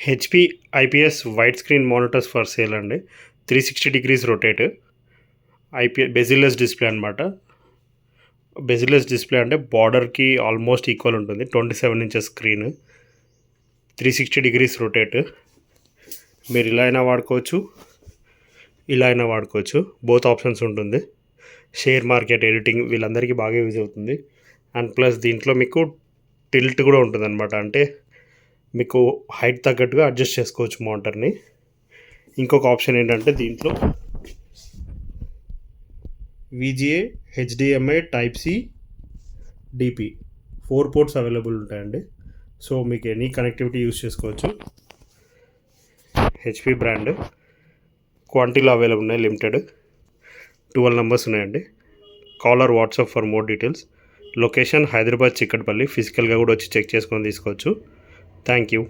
HP IPS white screen monitors for sale అండి. 360 degrees rotate bezelless display అనమాట. Bezelless display అంటే బార్డర్కి almost equal ఉంటుంది. 27 ఇంచెస్ స్క్రీన్, 360 డిగ్రీస్ రొటేట్. మీరు ఇలా అయినా వాడుకోవచ్చు, ఇలా అయినా వాడుకోవచ్చు. బోత్ ఆప్షన్స్ ఉంటుంది. షేర్ మార్కెట్, ఎడిటింగ్ వీళ్ళందరికీ బాగా యూజ్ అవుతుంది. అండ్ ప్లస్ దీంట్లో మీకు టిల్ట్ కూడా ఉంటుంది అనమాట. అంటే మీకు హైట్ తగ్గట్టుగా అడ్జస్ట్ చేసుకోవచ్చు మానిటర్ని. ఇంకొక ఆప్షన్ ఏంటంటే దీంట్లో VGA, HDMI, type C, DP 4 ports available ఉంటాయండి. సో మీకు ఎనీ కనెక్టివిటీ యూజ్ చేసుకోవచ్చు. హెచ్పి బ్రాండ్ క్వాంటిటీలో అవైలబుల్ ఉన్నాయి. లిమిటెడ్ 12 నెంబర్స్ ఉన్నాయండి. Call or WhatsApp for more details. Location Hyderabad Chikkadpally. ఫిజికల్గా కూడా వచ్చి చెక్ చేసుకొని తీసుకోవచ్చు. Thank you.